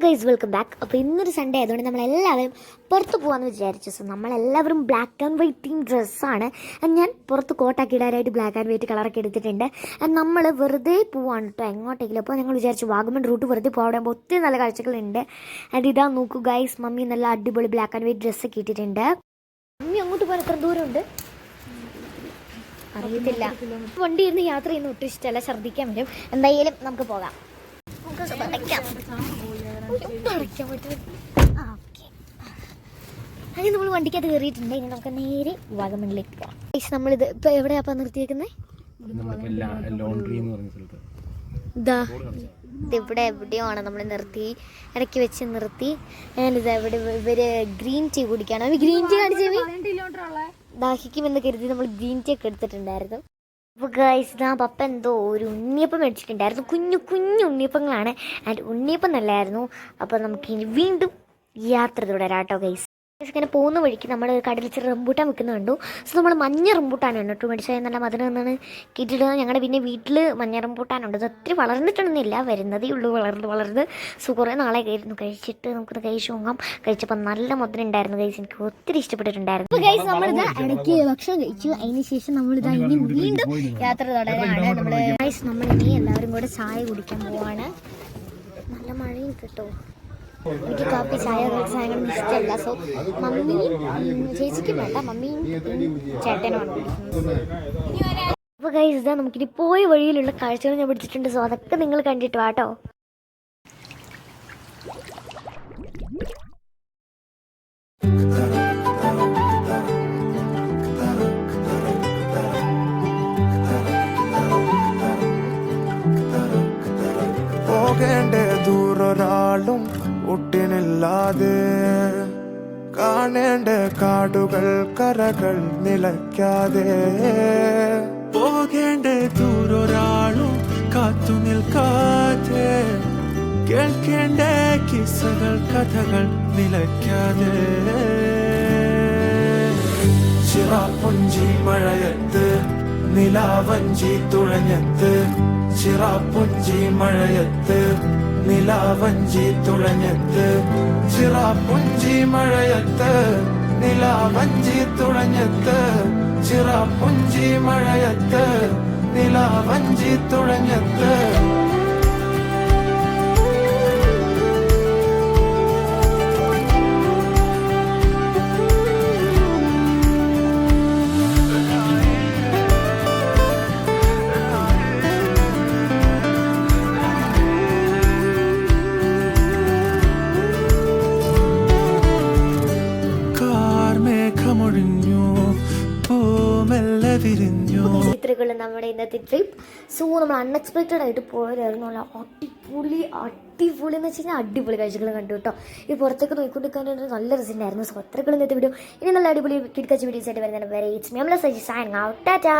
Guys welcome back. അപ്പോൾ ഇന്നൊരു Sunday ആയതുകൊണ്ട് നമ്മളെല്ലാവരും പുറത്ത് പോകാമെന്ന് വിചാരിച്ചു. സോ നമ്മളെല്ലാവരും ബ്ലാക്ക് ആൻഡ് വൈറ്റ് തീം ഡ്രസ്സാണ്. ഞാൻ പുറത്ത് കോട്ടാക്കി ഇടാനായിട്ട് ബ്ലാക്ക് ആൻഡ് വൈറ്റ് കളറൊക്കെ എടുത്തിട്ടുണ്ട്. നമ്മൾ വെറുതെ പോവാണ് കേട്ടോ എങ്ങോട്ടെങ്കിലും. അപ്പോൾ ഞങ്ങൾ വിചാരിച്ചു വാഗമൺ റൂട്ട് വെറുതെ പോകാൻ ഒത്തിരി നല്ല കാഴ്ചകളുണ്ട്. ആൻഡ് ഇതാ നോക്കൂ ഗൈസ്, മമ്മി നല്ല അടിപൊളി ബ്ലാക്ക് ആൻഡ് വൈറ്റ് ഡ്രസ്സൊക്കെ ഇട്ടിട്ടുണ്ട്. മമ്മി അങ്ങോട്ട് പോകാൻ എത്ര ദൂരമുണ്ട് അറിയത്തില്ല. വണ്ടി ഇരുന്ന് യാത്ര ചെയ്യുന്ന ഒട്ടും ഇഷ്ടമല്ല, ഛർദ്ദിക്കാൻ വരും. എന്തായാലും നമുക്ക് പോകാം. അങ്ങനെ നമ്മൾ വണ്ടിക്കകത്ത് കയറിയിട്ടുണ്ട്. ഇനി നമുക്ക് നേരെ വാഗമണിലേക്ക് പോകാം. നമ്മളിത് ഇപ്പൊ എവിടെയാ നിർത്തിയേക്കുന്നത്? ഇവിടെ എവിടെയോ ആണ് നമ്മൾ നിർത്തി, ഇടയ്ക്ക് വെച്ച് നിർത്തി. ഞാനിത് ഇവിടെ ഇവര് ഗ്രീൻ ടീ കുടിക്കാണ്. ഗ്രീൻ ടീ കാണിച്ചു ദാഹിക്കുമെന്ന് കരുതി നമ്മൾ ഗ്രീൻ ടീ ഒക്കെ എടുത്തിട്ടുണ്ടായിരുന്നു. അപ്പോൾ ഗൈസ് ഇതാ പപ്പ എന്തോ ഒരു ഉണ്ണിയപ്പം മേടിച്ചിട്ടുണ്ടായിരുന്നു. കുഞ്ഞു കുഞ്ഞു ഉണ്ണിയപ്പങ്ങളാണ്. ആൻഡ് ഉണ്ണിയപ്പം നല്ലായിരുന്നു. അപ്പോൾ നമുക്കിനി വീണ്ടും യാത്ര തുടരാം കേട്ടോ ഗൈസ്. ഇങ്ങനെ പോകുന്ന വഴിക്ക് നമ്മൾ കടലിൽ ചെറിയ റംബൂട്ടാൻ വെക്കുന്ന കണ്ടു. സോ നമ്മൾ മഞ്ഞ റംബൂട്ടാനാണ് കേട്ടോ മേടിച്ചത്. നല്ല മധുരം എന്നാണ് കിട്ടിയിടുന്നത്. ഞങ്ങളുടെ പിന്നെ വീട്ടിൽ മഞ്ഞ റംബൂട്ടാനുണ്ട്. അത് ഒത്തിരി വളർന്നിട്ടൊന്നുമില്ല, വരുന്നതേ ഉള്ളൂ വളർന്ന്. സോ കുറേ നാളെ കഴിച്ചിട്ട് നമുക്കത് കഴിച്ചു നോക്കാം. കഴിച്ചപ്പോൾ നല്ല മധുരം ഉണ്ടായിരുന്നു ഗൈസ്, എനിക്ക് ഒത്തിരി ഇഷ്ടപ്പെട്ടിട്ടുണ്ടായിരുന്നു. അപ്പോൾ ഗൈസ് നമ്മളിതാ ഇടയ്ക്ക് ഭക്ഷണം കഴിച്ചു. അതിന് ശേഷം നമ്മളിതാ ഇനി വീണ്ടും യാത്ര തുടരാനാണ്. നമ്മളിനി എല്ലാവരും കൂടെ ചായ കുടിക്കാൻ പോവാണ്. നല്ല മഴയും കിട്ടോ. എനിക്ക് കാപ്പി ചായ സാധനങ്ങളൊന്നും ഇഷ്ടമല്ല. സോ മമ്മി ചേച്ചിക്ക് വേണ്ട, മമ്മിയും ചേട്ടനുമാണ്. അപ്പോൾ ഗൈസ് ഇതാ നമുക്കിനി പോയ വഴിയിലുള്ള കാഴ്ചകൾ ഞാൻ പിടിച്ചിട്ടുണ്ട്. സോ അതൊക്കെ നിങ്ങൾ കണ്ടിട്ട് വാട്ടോ. പോകേണ്ട ദൂരൊരാളും ഒട്ടിനില്ലാതെ, കാണേണ്ട കാടുകൾ കരകൾ നിലയ്ക്കാതെ, പോകേണ്ട ദൂരൊരാളും കാത്തു നിൽക്കാതെ, കേൾക്കേണ്ട കിസ്സകൾ കഥകൾ നിലയ്ക്കാതെ, ചിറാപ്പുഞ്ചി മഴയത്ത് നിലാവഞ്ചി തുഴഞ്ഞത്ത്, ചിറാപ്പുഞ്ചി മഴയത്ത് നിലാവഞ്ചി തുഴഞ്ഞത്ത്, ചിറാപ്പുഞ്ചി മഴയത്ത് നിലാവഞ്ചി തുഴഞ്ഞത്ത്, ചിറാപ്പുഞ്ചി മഴയത്ത് നിലാവഞ്ചി തുഴഞ്ഞത്ത്. ചിത്രകൾ നമ്മുടെ ഇന്നത്തെ ട്രിപ്പ്. സോ നമ്മൾ അൺഎക്സ്പെക്റ്റഡ് ആയിട്ട് പോയതായിരുന്നു. അടിപൊളി എന്ന് വെച്ച് കഴിഞ്ഞാൽ അടിപൊളി കാഴ്ചകൾ കണ്ടു കേട്ടോ. ഈ പുറത്തേക്ക് നോക്കിക്കൊണ്ടിരിക്കാനായിട്ട് നല്ല രസമുണ്ടായിരുന്നു. സോ അത്രകളും ഇന്നത്തെ വീഡിയോ. ഇനി നല്ല അടിപൊളി കിടക്കാച്ച വീഡിയോസ് ആയിട്ട് വരുന്നതാണ്. വരെ it's me Amala Saji signing out. Tata.